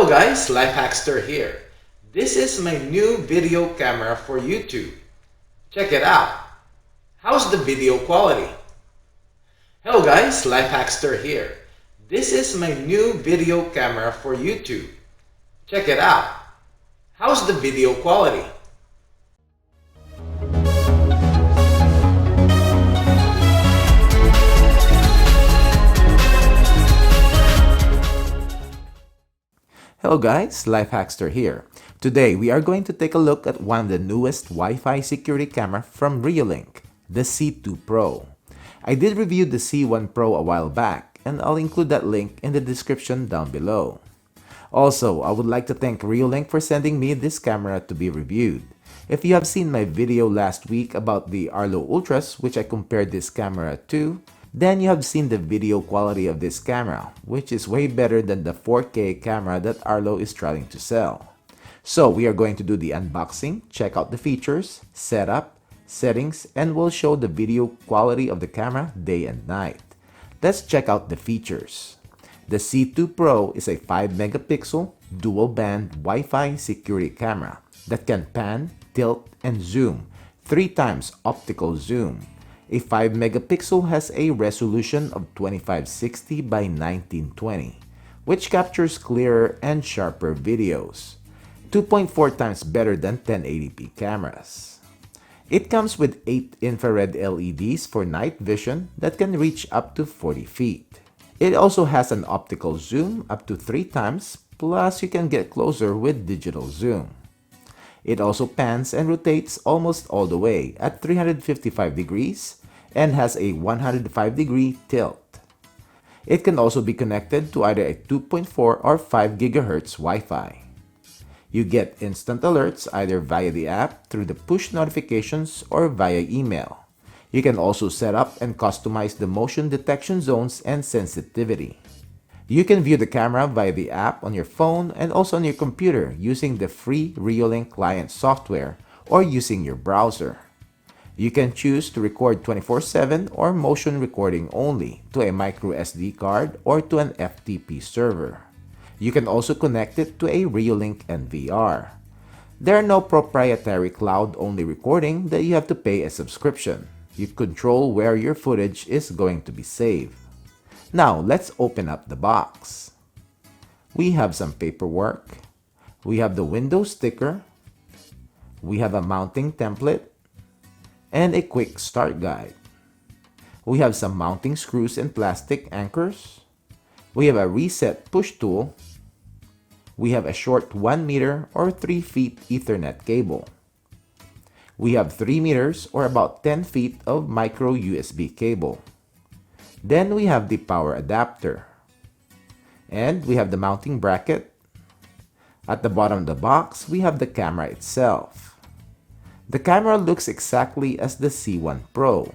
Hello guys, Lifehackster here. This is my new video camera for YouTube. Check it out. How's the video quality? Hello guys, Lifehackster here. This is my new video camera for YouTube. Check it out. How's the video quality? Hello guys, Lifehackster here. Today we are going to take a look at one of the newest Wi-Fi security camera from Reolink, the C2 Pro. I did review the C1 Pro a while back and I'll include that link in the description down below. Also, I would like to thank Reolink for sending me this camera to be reviewed. If you have seen my video last week about the Arlo Ultras, which I compared this camera to, then you have seen the video quality of this camera, which is way better than the 4K camera that Arlo is trying to sell. So we are going to do the unboxing, check out the features, setup, settings, and we'll show the video quality of the camera day and night. Let's check out the features. The C2 Pro is a 5 megapixel dual band Wi-Fi security camera that can pan, tilt, and zoom 3 times optical zoom. A 5 megapixel has a resolution of 2560 by 1920, which captures clearer and sharper videos, 2.4 times better than 1080p cameras. It comes with 8 infrared LEDs for night vision that can reach up to 40 feet. It also has an optical zoom up to 3 times, plus you can get closer with digital zoom. It also pans and rotates almost all the way at 355 degrees and has a 105-degree tilt. It can also be connected to either a 2.4 or 5 GHz Wi-Fi. You get instant alerts either via the app, through the push notifications, or via email. You can also set up and customize the motion detection zones and sensitivity. You can view the camera via the app on your phone and also on your computer using the free Reolink client software or using your browser. You can choose to record 24/7 or motion recording only to a micro SD card or to an FTP server. You can also connect it to a Reolink NVR. There are no proprietary cloud-only recording that you have to pay a subscription. You control where your footage is going to be saved. Now, let's open up the box. We have some paperwork. We have the Windows sticker. We have a mounting template and a quick start guide. We have some mounting screws and plastic anchors. We have a reset push tool. We have a short 1 meter or 3 feet Ethernet cable. We have 3 meters or about 10 feet of micro USB cable. Then we have the power adapter. And we have the mounting bracket. At the bottom of the box, we have the camera itself. The camera looks exactly as the C1 Pro.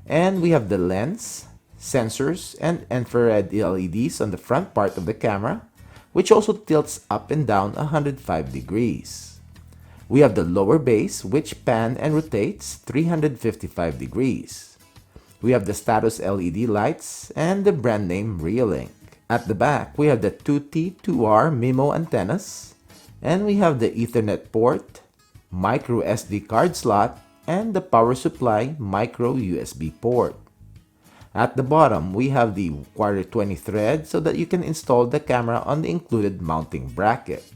And we have the lens, sensors, and infrared LEDs on the front part of the camera, which also tilts up and down 105 degrees. We have the lower base, which pan and rotates 355 degrees. We have the status LED lights and the brand name Reolink. At the back, we have the 2T2R MIMO antennas, and we have the Ethernet port, micro SD card slot, and the power supply micro USB port. At the bottom, we have the quarter 20 thread so that you can install the camera on the included mounting bracket.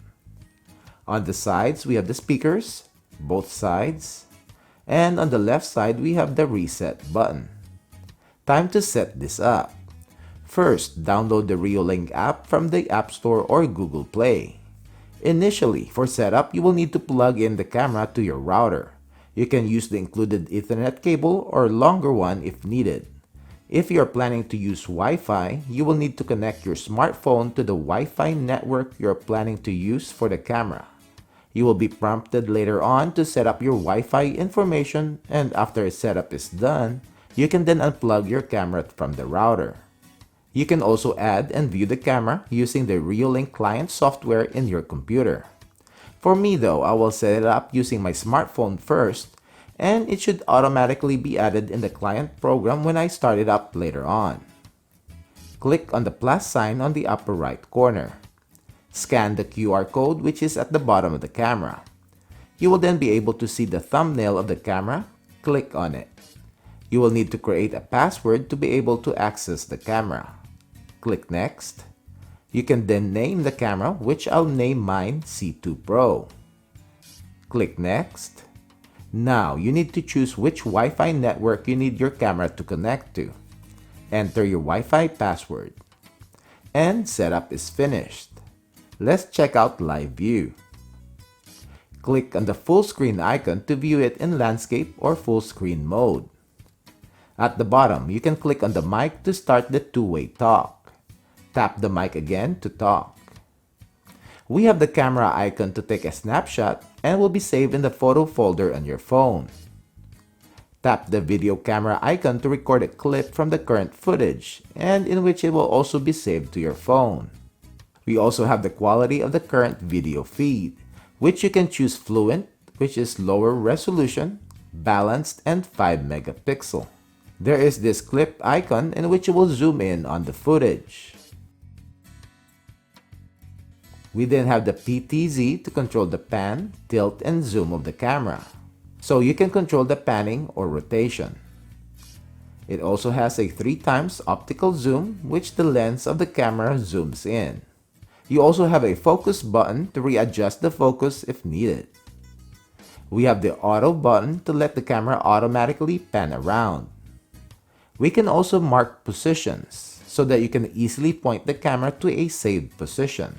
On the sides, we have the speakers, both sides, and on the left side, we have the reset button. Time to set this up. First, download the Reolink app from the App Store or Google Play. Initially, for setup, you will need to plug in the camera to your router. You can use the included Ethernet cable or longer one if needed. If you are planning to use Wi-Fi, you will need to connect your smartphone to the Wi-Fi network you are planning to use for the camera. You will be prompted later on to set up your Wi-Fi information, and after setup is done, you can then unplug your camera from the router. You can also add and view the camera using the Reolink client software in your computer. For me though, I will set it up using my smartphone first, and it should automatically be added in the client program when I start it up later on. Click on the plus sign on the upper right corner. Scan the QR code which is at the bottom of the camera. You will then be able to see the thumbnail of the camera. Click on it. You will need to create a password to be able to access the camera. Click Next. You can then name the camera, which I'll name mine C2 Pro. Click Next. Now you need to choose which Wi-Fi network you need your camera to connect to. Enter your Wi-Fi password. And setup is finished. Let's check out Live View. Click on the full screen icon to view it in landscape or full screen mode. At the bottom, you can click on the mic to start the two-way talk. Tap the mic again to talk. We have the camera icon to take a snapshot and will be saved in the photo folder on your phone. Tap the video camera icon to record a clip from the current footage and in which it will also be saved to your phone. We also have the quality of the current video feed, which you can choose Fluent, which is lower resolution, balanced, and 5 megapixel. There is this clip icon in which you will zoom in on the footage. We then have the PTZ to control the pan, tilt, and zoom of the camera. So you can control the panning or rotation. It also has a 3x optical zoom, which the lens of the camera zooms in. You also have a focus button to readjust the focus if needed. We have the auto button to let the camera automatically pan around. We can also mark positions so that you can easily point the camera to a saved position.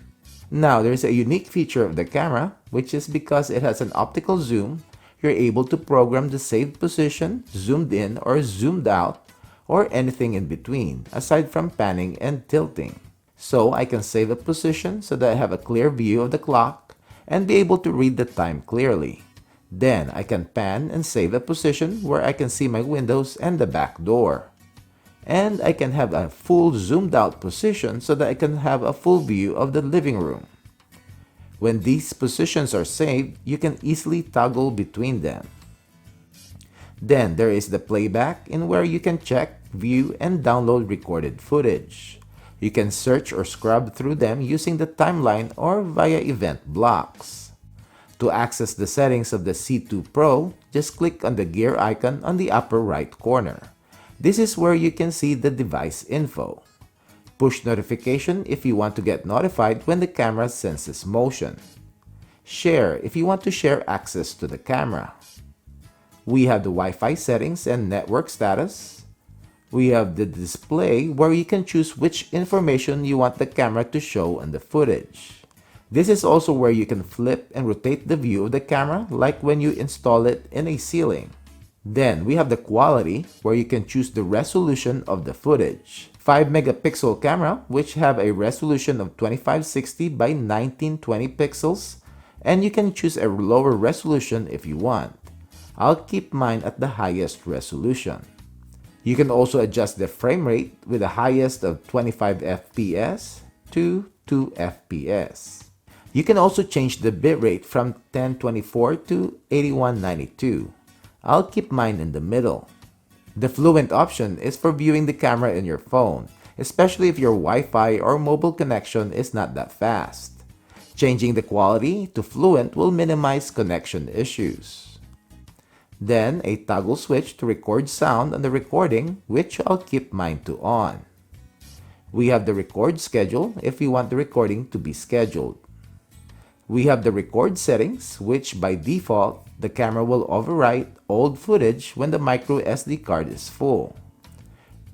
Now there's a unique feature of the camera, which is because it has an optical zoom, you're able to program the saved position, zoomed in or zoomed out, or anything in between, aside from panning and tilting. So I can save a position so that I have a clear view of the clock and be able to read the time clearly. Then I can pan and save a position where I can see my windows and the back door. And I can have a full zoomed out position so that I can have a full view of the living room. When these positions are saved, you can easily toggle between them. Then there is the playback in where you can check, view, and download recorded footage. You can search or scrub through them using the timeline or via event blocks. To access the settings of the C2 Pro, just click on the gear icon on the upper right corner. This is where you can see the device info. Push notification if you want to get notified when the camera senses motion. Share if you want to share access to the camera. We have the Wi-Fi settings and network status. We have the display where you can choose which information you want the camera to show in the footage. This is also where you can flip and rotate the view of the camera like when you install it in a ceiling. Then we have the quality where you can choose the resolution of the footage. 5 megapixel camera which have a resolution of 2560 by 1920 pixels and you can choose a lower resolution if you want. I'll keep mine at the highest resolution. You can also adjust the frame rate with the highest of 25 FPS to 2 FPS. You can also change the bitrate from 1024 to 8192. I'll keep mine in the middle. The Fluent option is for viewing the camera in your phone, especially if your Wi-Fi or mobile connection is not that fast. Changing the quality to Fluent will minimize connection issues. Then a toggle switch to record sound on the recording, which I'll keep mine to on. We have the record schedule if you want the recording to be scheduled. We have the record settings, which by default, the camera will overwrite old footage when the micro SD card is full.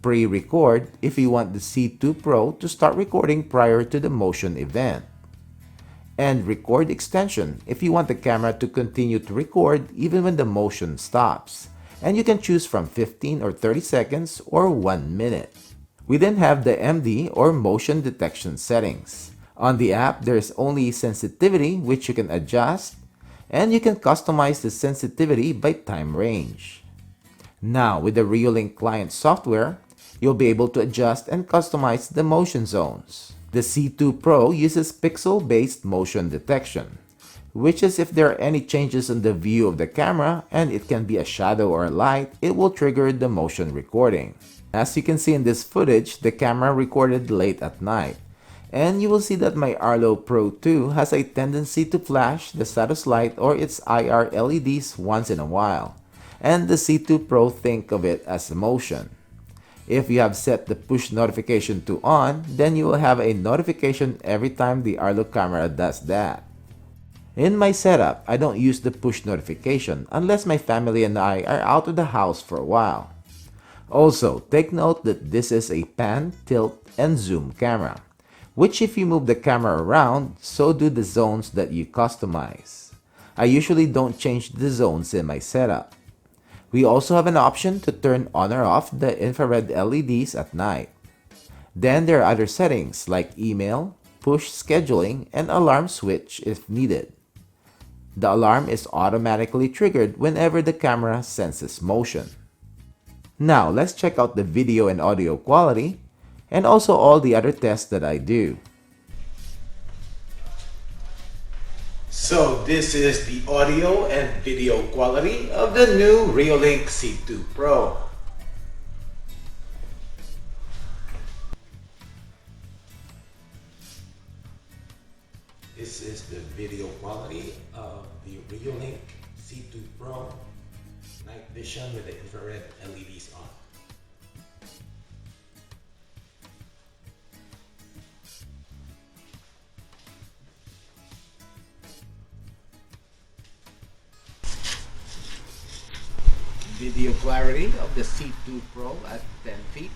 Pre-record if you want the C2 Pro to start recording prior to the motion event. And record extension if you want the camera to continue to record even when the motion stops. And you can choose from 15 or 30 seconds or 1 minute. We then have the MD or motion detection settings. On the app, there is only sensitivity which you can adjust and you can customize the sensitivity by time range. Now with the Reolink client software, you'll be able to adjust and customize the motion zones. The C2 Pro uses pixel-based motion detection, which is if there are any changes in the view of the camera and it can be a shadow or a light, it will trigger the motion recording. As you can see in this footage, the camera recorded late at night. And you will see that my Arlo Pro 2 has a tendency to flash the status light or its IR LEDs once in a while, and the C2 Pro think of it as motion. If you have set the push notification to on, then you will have a notification every time the Arlo camera does that. In my setup, I don't use the push notification unless my family and I are out of the house for a while. Also, take note that this is a pan, tilt, and zoom camera, which if you move the camera around, so do the zones that you customize. I usually don't change the zones in my setup. We also have an option to turn on or off the infrared LEDs at night. Then there are other settings like email, push scheduling, and alarm switch if needed. The alarm is automatically triggered whenever the camera senses motion. Now let's check out the video and audio quality and also all the other tests that I do. So this is the audio and video quality of the new Reolink C2 Pro. This is the video quality of the Reolink C2 Pro night vision with the infrared LEDs on. Video clarity of the C2 Pro at 10 feet,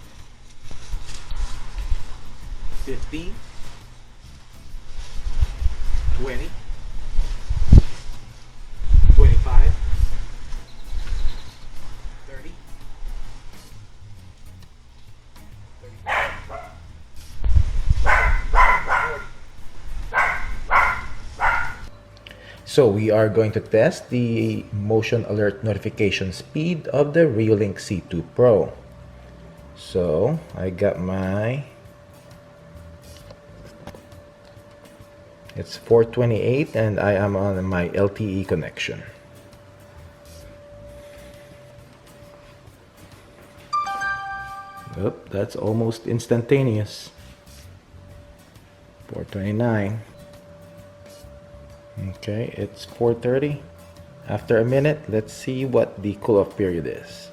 15, 20, 25, 30, 35, 40. So we are going to test the motion alert notification speed of the Reolink C2 Pro. So I got it's 428 and I am on my LTE connection. Oop, that's almost instantaneous. 429. Okay, it's 4:30. After a minute, let's see what the cool-off period is.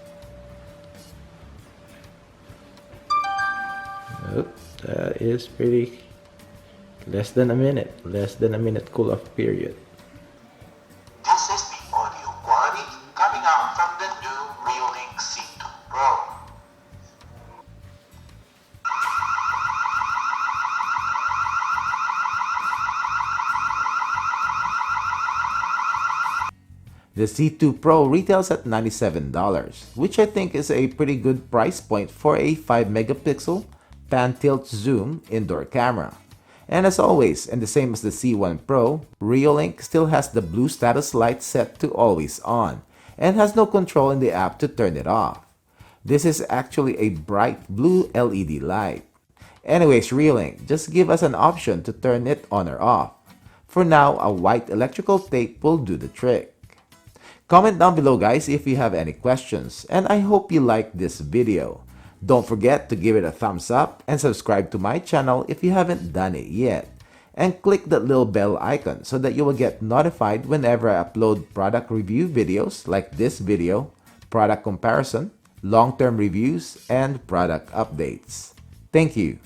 Oop, that is pretty less than a minute cool-off period. This is the audio quality coming out from the new Reolink C2 Pro. The C2 Pro retails at $97, which I think is a pretty good price point for a 5 megapixel pan tilt zoom indoor camera. And as always, and the same as the C1 Pro, Reolink still has the blue status light set to always on and has no control in the app to turn it off. This is actually a bright blue LED light. Anyways, Reolink, just give us an option to turn it on or off. For now, a white electrical tape will do the trick. Comment down below guys if you have any questions, and I hope you liked this video. Don't forget to give it a thumbs up and subscribe to my channel if you haven't done it yet. And click that little bell icon so that you will get notified whenever I upload product review videos like this video, product comparison, long-term reviews, and product updates. Thank you.